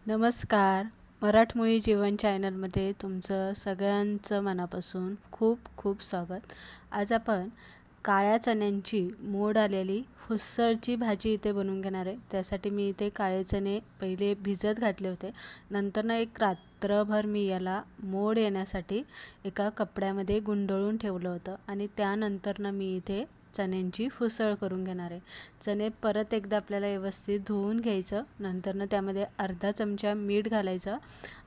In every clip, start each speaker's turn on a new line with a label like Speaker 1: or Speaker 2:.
Speaker 1: नमस्कार. मराठमोळी जीवन चॅनलमध्ये तुमचं सगळ्यांचं मनापासून खूप खूप स्वागत. आज आपण काळ्या चण्यांची मोड आलेली हुस्सळची भाजी इथे बनवून घेणार आहे. त्यासाठी मी इथे काळे चणे पहिले भिजत घातले होते. नंतर एक रात्रभर मी याला मोड येण्यासाठी एका कपड्यामध्ये गुंडाळून ठेवलं होतं आणि त्यानंतर मी इथे चण्यांची हुसळ करून घेणार आहे. चणे परत एकदा आपल्याला व्यवस्थित धुवून घ्यायचं. नंतर त्यामध्ये अर्धा चमचा मीठ घालायचं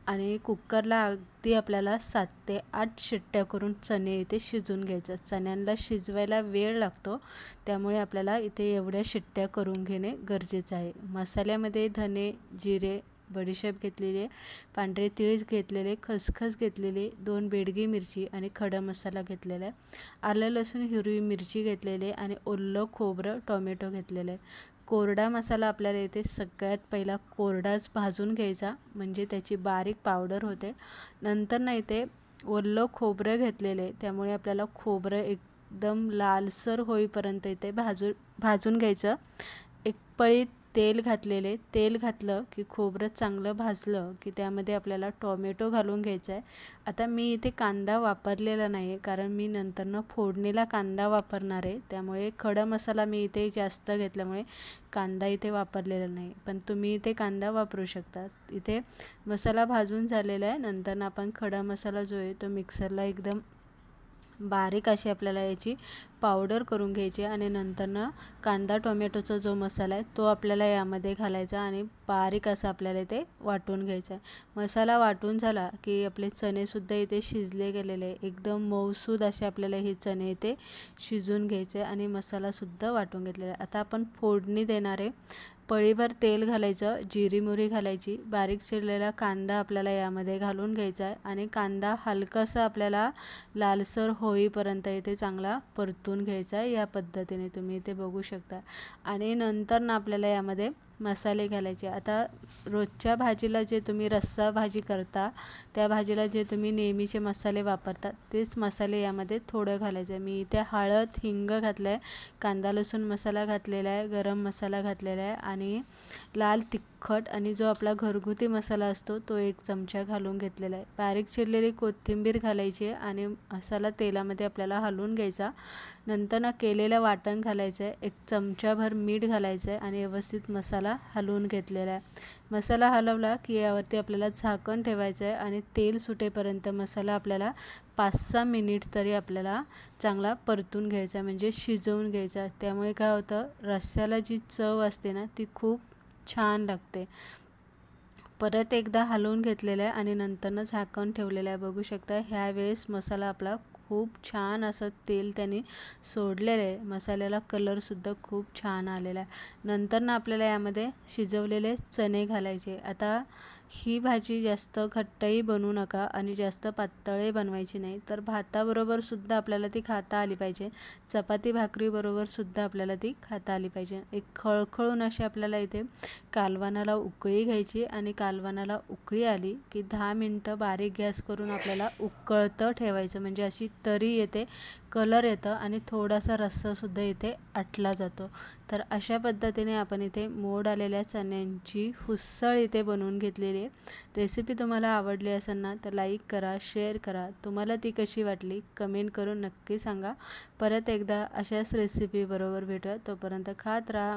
Speaker 1: आणि कुकरला अगदी आपल्याला 7 ते 8 शिट्ट्या करून चणे इथे शिजवून घ्यायचं. चण्यांना शिजवायला वेळ लागतो, त्यामुळे आपल्याला इथे एवढ्या शिट्ट्या करून घेणे गरजेचं आहे. मसाल्यामध्ये धने, जिरे, बडीशेप घेतलेली आहे, पांढरे तीळ घेतलेले, खसखस घेतलेली, 2 बेडगी मिरची आणि खडा मसाला घेतलेला आहे. आलं लसूण हिरवी मिरची घेतलेली आणि ओलं खोबरं टोमॅटो घेतलेलं आहे. कोरडा मसाला आपल्याला इथे सगळ्यात पहिला कोरडाच भाजून घ्यायचा, म्हणजे त्याची बारीक पावडर होते. नंतर इथे ओलं खोबरं घेतलेले, त्यामुळे आपल्याला खोबरं एकदम लालसर होईपर्यंत इथे भाजून घ्यायचं. एक पळी तेल घातलेले, तेल घातलं की खोबरं चांगलं भाजलं की त्यामध्ये आपल्याला टोमॅटो घालून घ्यायचा आहे. आता मी इथे कांदा वापरलेला नाही आहे, कारण मी नंतर फोडणीला कांदा वापरणार आहे. त्यामुळे खडा मसाला मी इथे जास्त घेतल्यामुळे कांदा इथे वापरलेला नाही, पण तुम्ही इथे कांदा वापरू शकता. इथे मसाला भाजून झालेला आहे. नंतर आपण खडा मसाला जो आहे तो मिक्सरला एकदम बारीक अशी आपल्याला याची पावडर करून घ्यायची आणि नंतर कांदा टोमॅटोचा जो मसाला आहे तो आपल्याला यामध्ये घालायचा आणि बारीक असा आपल्याला इथे वाटून घ्यायचा आहे. मसाला वाटून झाला की आपले चणेसुद्धा इथे शिजले गेलेले, एकदम मऊसूद असे आपल्याला हे चणे इथे शिजून घ्यायचे आणि मसालासुद्धा वाटून घेतलेला आहे. आता आपण फोडणी देणार आहे. पळीभर तेल घालायचं, जिरी मोहरी घालायची, बारीक चिरलेला कांदा आपल्याला यामध्ये घालून घ्यायचा आहे आणि कांदा हलकासा आपल्याला लालसर होईपर्यंत इथे चांगला परतून घ्यायचा आहे. या पद्धतीने तुम्ही इथे बघू शकता आणि नंतर आपल्याला यामध्ये मसाले घालायचे. आता रोजच्या भाजीला जे तुम्ही रस्सा भाजी करता, त्या भाजीला जे तुम्ही नेहमीचे मसाले वापरता तेच मसाले यामध्ये थोडं घालायचं आहे. मी इथे हळद, हिंग घातलं आहे, कांदा लसूण मसाला घातलेला आहे, गरम मसाला घातलेला आहे आणि लाल तिखट आणि जो आपला घरगुती मसाला असतो तो 1 चमचा घालून घेतलेला आहे. बारीक चिरलेली कोथिंबीर घालायची आणि मसाला तेलामध्ये आपल्याला हलवून घ्यायचा. नंतर केलेलं वाटण घालायचं आहे, 1 चमचाभर मीठ घालायचं आहे आणि व्यवस्थित मसाला हलवून घेतलेला आहे. मसाला हलवला की यावरती आपल्याला झाकण ठेवायचं आहे आणि तेल सुटेपर्यंत मसाला आपल्याला 5-6 मिनिट तरी आपल्याला चांगला परतून घ्यायचा, म्हणजे शिजवून घ्यायचा. त्यामुळे काय होतं, रस्स्याला जी चव असते ना ती खूप छान लागते. परत एकदा हलवून घेतलेलं आहे आणि नंतर झाकण ठेवलेलं आहे. बघू शकता ह्या वेळेस मसाला आपला खूप छान असं तेल त्याने सोडलेलं आहे. मसाल्याला कलरसुद्धा खूप छान आलेला आहे. नंतर आपल्याला यामध्ये शिजवलेले चणे घालायचे. आता ही भाजी जास्त घट्टही बनवू नका आणि जास्त पातळही बनवायची नाही, तर भाताबरोबर सुद्धा आपल्याला ती खाता आली पाहिजे. चपाती भाकरीबरोबर सुद्धा आपल्याला ती खाता आली पाहिजे. एक खळखळून अशी आपल्याला इथे कालवणाला उकळी घ्यायची आणि कालवणाला उकळी आली की 10 मिनटं बारीक गॅस करून आपल्याला उकळतं ठेवायचं, म्हणजे अशी तरी येते, कलर येतं आणि थोडासा रस्सासुद्धा इथे आटला जातो. तर अशा पद्धतीने आपण इथे मोड आलेल्या चण्यांची हुस्सळ इथे बनवून घेतलेली आहे. रेसिपी तुम्हाला आवडली असेल ना तर लाईक करा, शेअर करा. तुम्हाला ती कशी वाटली कमेंट करून नक्की सांगा. परत एकदा अशाच रेसिपी बरोबर भेटूया. तोपर्यंत खात राहा.